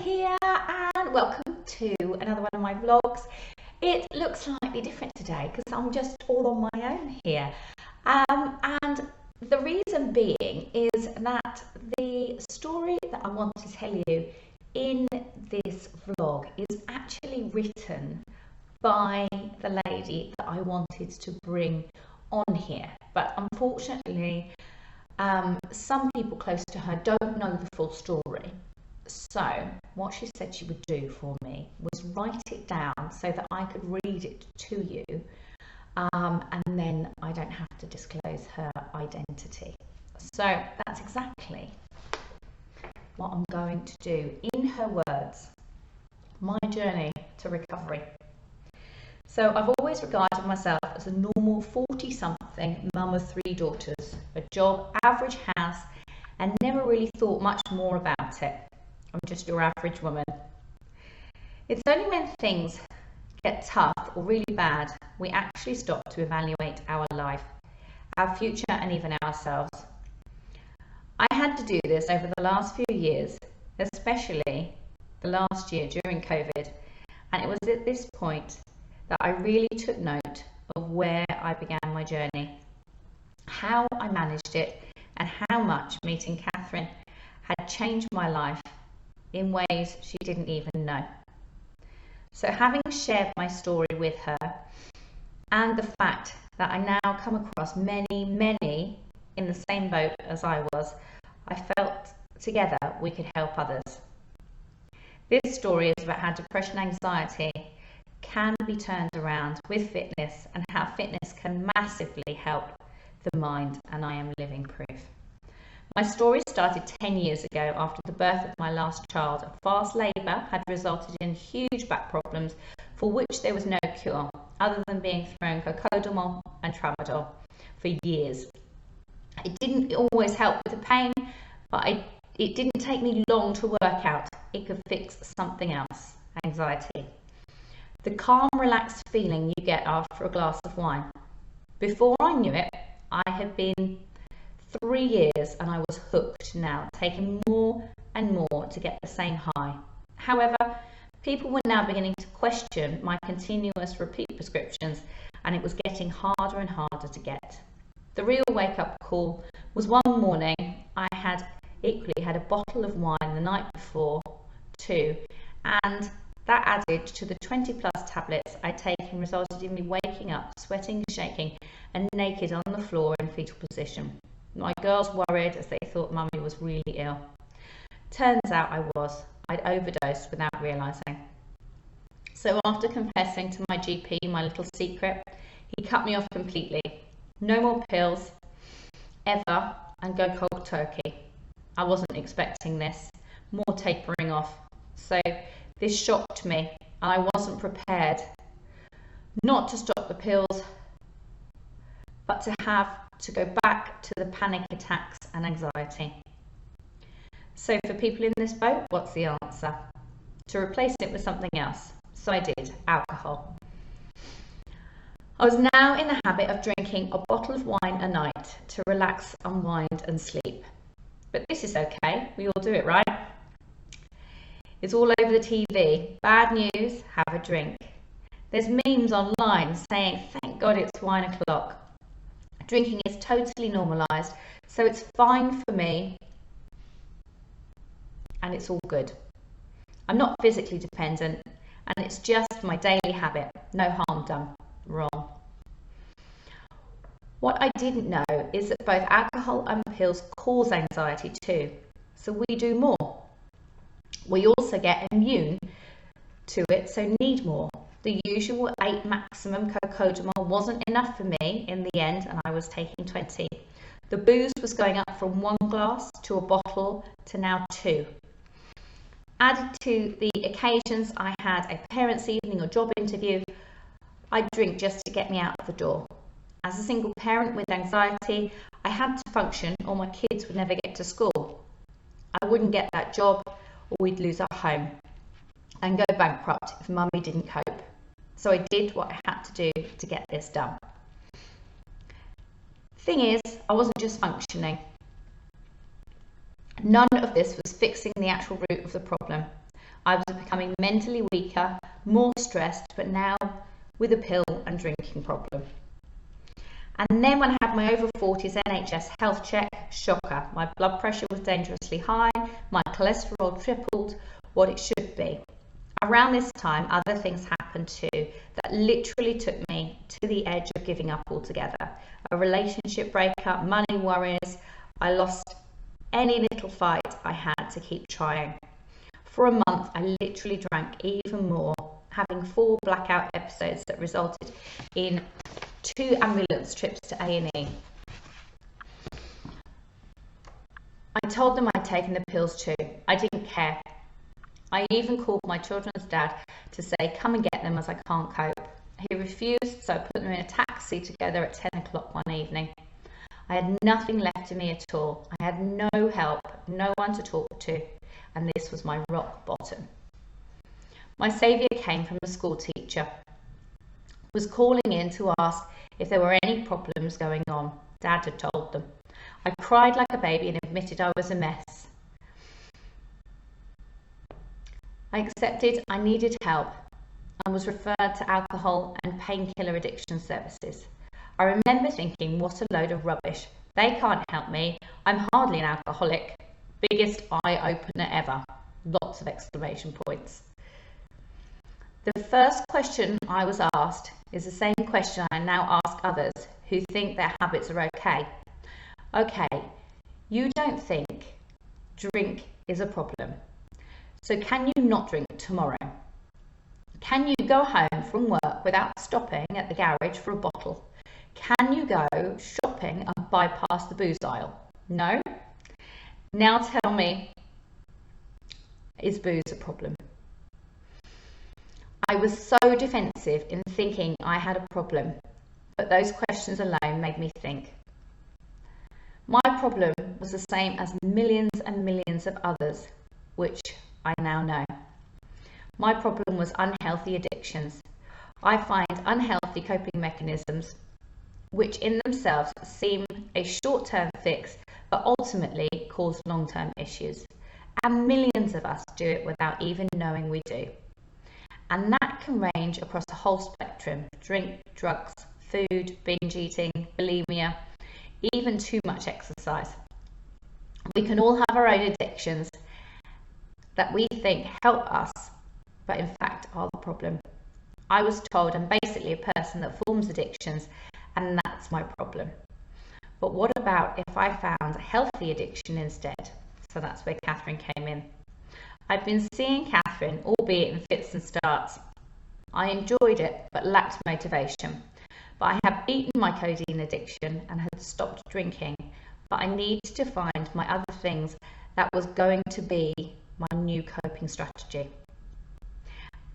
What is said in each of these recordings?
here and welcome to another one of my vlogs. It looks slightly different today because I'm just all on my own here. And the reason being is that the story that I want to tell you in this vlog is actually written by the lady that I wanted to bring on here. But unfortunately, some people close to her don't know the full story. So what she said she would do for me was write it down so that I could read it to you, and then I don't have to disclose her identity. So that's exactly what I'm going to do. In her words, my journey to recovery. So I've always regarded myself as a normal 40-something mum of 3 daughters, a job, average house, and never really thought much more about it. I'm just your average woman. It's only when things get tough or really bad we actually stop to evaluate our life, our future, and even ourselves. I had to do this over the last few years, especially the last year during COVID, and it was at this point that I really took note of where I began my journey, how I managed it, and how much meeting Catherine had changed my life in ways she didn't even know. So having shared my story with her, and the fact that I now come across many in the same boat as I was, I felt together we could help others. This story is about how depression and anxiety can be turned around with fitness, and how fitness can massively help the mind, and I am living proof. My story started 10 years ago after the birth of my last child. A fast labour had resulted in huge back problems for which there was no cure, other than being thrown cocodamol and tramadol for years. It didn't always help with the pain, but it didn't take me long to work out it could fix something else: anxiety. The calm, relaxed feeling you get after a glass of wine. Before I knew it, I had been 3 years and I was hooked now, taking more and more to get the same high. However, people were now beginning to question my continuous repeat prescriptions, and it was getting harder and harder to get. The real wake-up call was one morning. I had equally had a bottle of wine the night before too, and that added to the 20+ tablets I'd taken resulted in me waking up, sweating, shaking, and naked on the floor in fetal position. My girls worried as they thought Mummy was really ill. Turns out I was. I'd overdosed without realising. So after confessing to my GP my little secret, he cut me off completely. No more pills, ever, and go cold turkey. I wasn't expecting this. More tapering off. So this shocked me, and I wasn't prepared. Not to stop the pills, but to have to go back to the panic attacks and anxiety. So for people in this boat, what's the answer? To replace it with something else. So I did, alcohol. I was now in the habit of drinking a bottle of wine a night to relax, unwind and sleep. But this is okay, we all do it, right? It's all over the TV. Bad news, have a drink. There's memes online saying, thank God it's wine o'clock. Drinking is totally normalised, so it's fine for me, and it's all good. I'm not physically dependent, and it's just my daily habit. No harm done. Wrong. What I didn't know is that both alcohol and pills cause anxiety too, so we do more. We also get immune to it, so need more. The usual 8 maximum cocodamol wasn't enough for me in the end, and I was taking 20. The booze was going up from 1 glass to a bottle to now 2. Added to the occasions I had a parents' evening or job interview, I'd drink just to get me out of the door. As a single parent with anxiety, I had to function or my kids would never get to school. I wouldn't get that job, or we'd lose our home and go bankrupt if Mummy didn't cope. So I did what I had to do to get this done. Thing is, I wasn't just functioning. None of this was fixing the actual root of the problem. I was becoming mentally weaker, more stressed, but now with a pill and drinking problem. And then when I had my over 40s NHS health check, shocker, my blood pressure was dangerously high, my cholesterol tripled what it should be. Around this time, other things happened too that literally took me to the edge of giving up altogether. A relationship breakup, money worries, I lost any little fight I had to keep trying. For a month, I literally drank even more, having 4 blackout episodes that resulted in 2 ambulance trips to A&E. I told them I'd taken the pills too. I didn't care. I even called my children's dad to say, come and get them as I can't cope. He refused, so I put them in a taxi together at 10 o'clock one evening. I had nothing left in me at all. I had no help, no one to talk to, and this was my rock bottom. My saviour came from a school teacher, was calling in to ask if there were any problems going on. Dad had told them. I cried like a baby and admitted I was a mess. I accepted I needed help and was referred to alcohol and painkiller addiction services. I remember thinking, what a load of rubbish. They can't help me. I'm hardly an alcoholic. Biggest eye-opener ever. Lots of exclamation points. The first question I was asked is the same question I now ask others who think their habits are okay. Okay, you don't think drink is a problem. So can you not drink tomorrow? Can you go home from work without stopping at the garage for a bottle? Can you go shopping and bypass the booze aisle? No? Now tell me, is booze a problem? I was so defensive in thinking I had a problem, but those questions alone made me think. My problem was the same as millions and millions of others, which I now know. My problem was unhealthy addictions. I find unhealthy coping mechanisms, which in themselves seem a short-term fix, but ultimately cause long-term issues. And millions of us do it without even knowing we do. And that can range across a whole spectrum: drink, drugs, food, binge eating, bulimia, even too much exercise. We can all have our own addictions that we think help us, but in fact are the problem. I was told I'm basically a person that forms addictions, and that's my problem. But what about if I found a healthy addiction instead? So that's where Catherine came in. I've been seeing Catherine, albeit in fits and starts. I enjoyed it, but lacked motivation. But I have beaten my codeine addiction and had stopped drinking. But I needed to find my other things that was going to be my new coping strategy.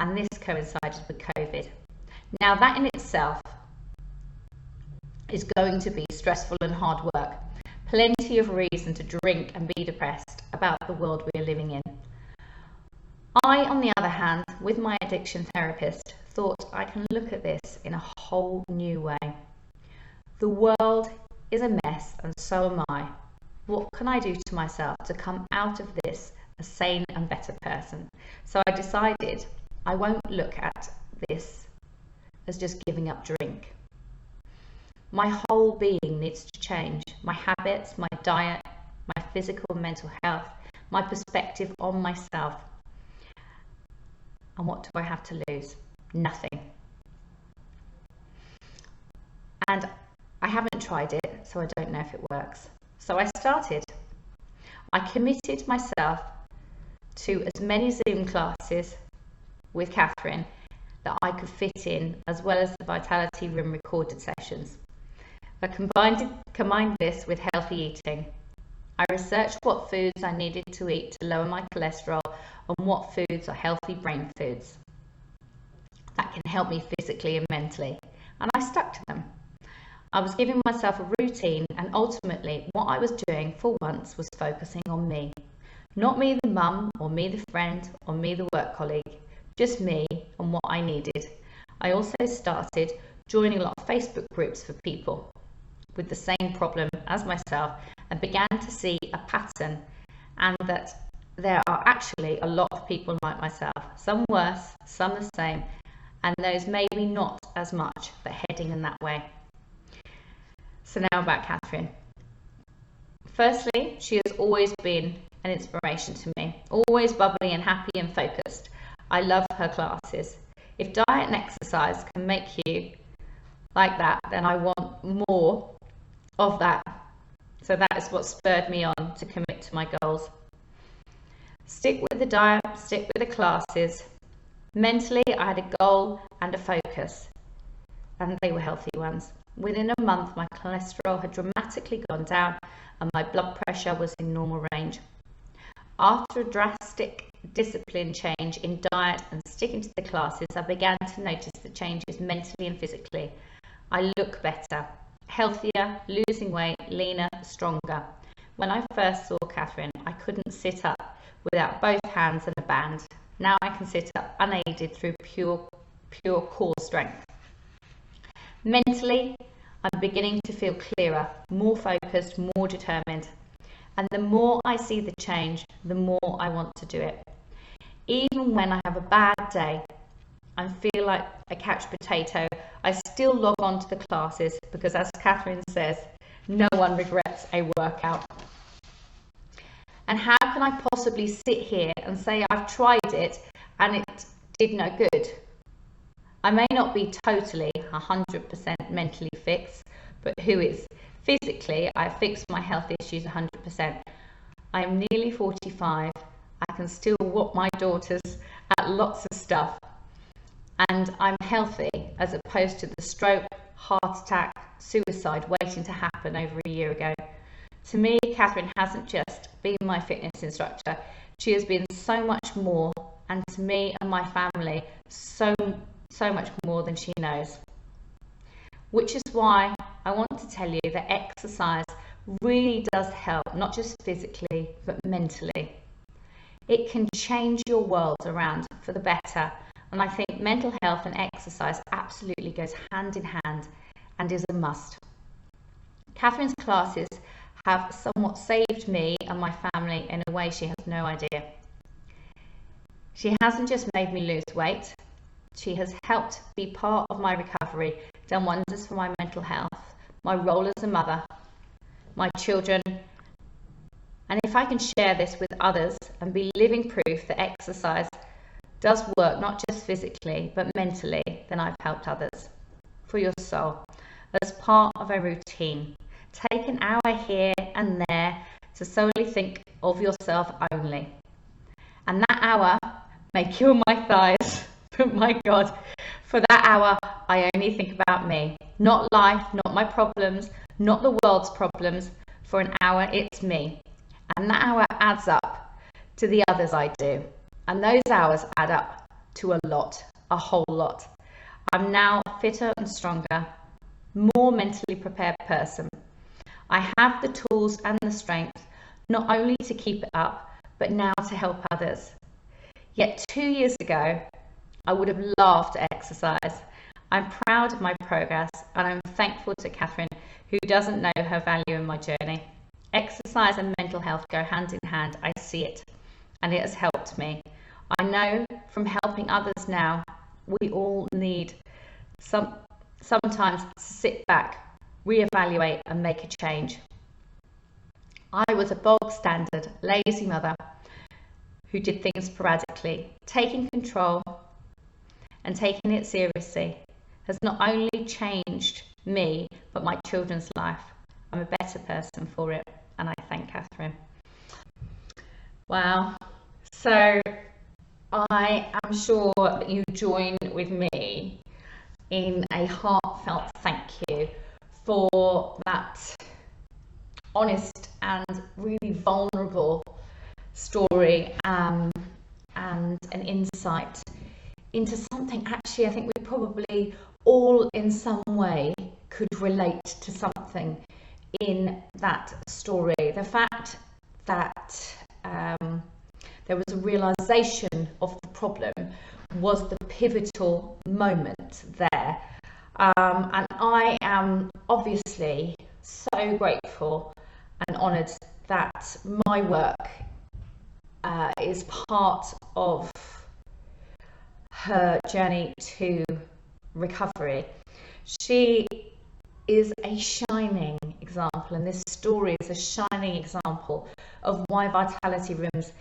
And this coincided with COVID. Now that in itself is going to be stressful and hard work. Plenty of reason to drink and be depressed about the world we are living in. I, on the other hand, with my addiction therapist, thought I can look at this in a whole new way. The world is a mess and so am I. What can I do to myself to come out of this a sane and better person? So I decided I won't look at this as just giving up drink. My whole being needs to change. My habits, my diet, my physical and mental health, my perspective on myself. And what do I have to lose? Nothing. And I haven't tried it, so I don't know if it works. So I started. I committed myself to as many Zoom classes with Catherine that I could fit in, as well as the Vitality Room recorded sessions. I combined this with healthy eating. I researched what foods I needed to eat to lower my cholesterol and what foods are healthy brain foods that can help me physically and mentally, and I stuck to them. I was giving myself a routine, and ultimately what I was doing for once was focusing on me. Not me the mum, or me the friend, or me the work colleague, just me and what I needed. I also started joining a lot of Facebook groups for people with the same problem as myself, and began to see a pattern, and that there are actually a lot of people like myself, some worse, some the same, and those maybe not as much, but heading in that way. So now about Catherine. Firstly, she has always been an inspiration to me, always bubbly and happy and focused. I love her classes. If diet and exercise can make you like that, then I want more of that. So that is what spurred me on to commit to my goals. Stick with the diet, stick with the classes. Mentally, I had a goal and a focus, and they were healthy ones. Within a month, my cholesterol had dramatically gone down and my blood pressure was in normal range. After a drastic discipline change in diet and sticking to the classes, I began to notice the changes mentally and physically. I look better, healthier, losing weight, leaner, stronger. When I first saw Catherine, I couldn't sit up without both hands and a band. Now I can sit up unaided through pure core strength. Mentally, I'm beginning to feel clearer, more focused, more determined. And the more I see the change, the more I want to do it. Even when I have a bad day and feel like a couch potato, I still log on to the classes because, as Catherine says, no one regrets a workout. And how can I possibly sit here and say I've tried it and it did no good? I may not be totally 100% mentally fixed, but who is? Physically, I fixed my health issues 100%. I am nearly 45. I can still walk my daughters at lots of stuff. And I'm healthy as opposed to the stroke, heart attack, suicide waiting to happen over a year ago. To me, Catherine hasn't just been my fitness instructor. She has been so much more, and to me and my family, so much more than she knows. Which is why I want to tell you that exercise really does help, not just physically, but mentally. It can change your world around for the better, and I think mental health and exercise absolutely goes hand in hand and is a must. Catherine's classes have somewhat saved me and my family in a way she has no idea. She hasn't just made me lose weight, she has helped be part of my recovery, done wonders for my mental health, my role as a mother, my children. And if I can share this with others and be living proof that exercise does work not just physically but mentally, then I've helped others. For your soul, as part of a routine, take an hour here and there to solely think of yourself only. And that hour may kill my thighs, but my God, for that hour I only think about me. Not life, not my problems, not the world's problems. For an hour it's me. And that hour adds up to the others I do. And those hours add up to a lot, a whole lot. I'm now fitter and stronger, more mentally prepared person. I have the tools and the strength, not only to keep it up, but now to help others. Yet 2 years ago, I would have laughed at exercise. I'm proud of my progress, and I'm thankful to Catherine, who doesn't know her value in my journey. Exercise and mental health go hand in hand. I see it, and it has helped me. I know from helping others now, we all need sometimes to sit back, reevaluate and make a change. I was a bog standard, lazy mother who did things sporadically. Taking control and taking it seriously has not only changed me, but my children's life. I'm a better person for it, and I thank Catherine. Wow. So I am sure that you join with me in a heartfelt thank you for that honest and really vulnerable story and an insight into something actually I think we probably all in some way could relate to something in that story. The fact that there was a realization of the problem was the pivotal moment there. And I am obviously so grateful and honoured that my work is part of her journey to recovery. She is a shining example, and this story is a shining example of why Vitality Rooms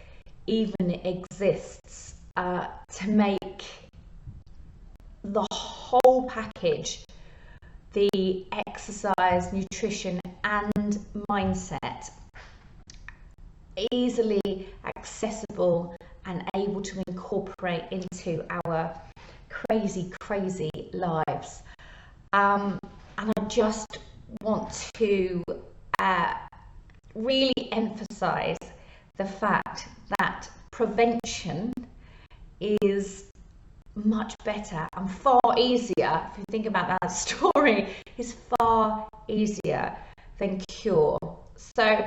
even exists, to make the whole package, the exercise, nutrition and mindset, easily accessible and able to incorporate into our crazy lives. And I just want to really emphasize the fact that prevention is much better and far easier. If you think about that story, is far easier than cure. So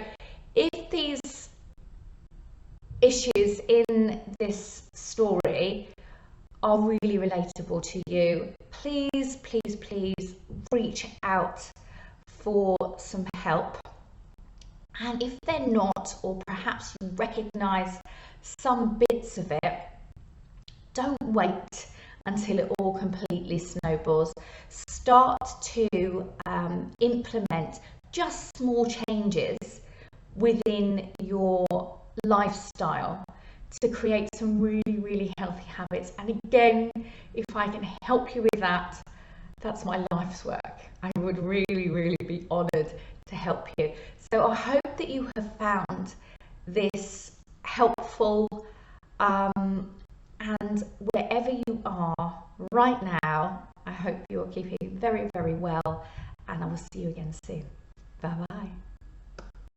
if these issues in this story are really relatable to you, please reach out for some help. And if they're not, or perhaps you recognize some bits of it, don't wait until it all completely snowballs. Start to implement just small changes within your lifestyle to create some really healthy habits. And again, if I can help you with that, that's my life's work. I would really be honoured to help you. So I hope that you have found this helpful, and wherever you are right now, I hope you're keeping very well, and I will see you again soon. Bye bye.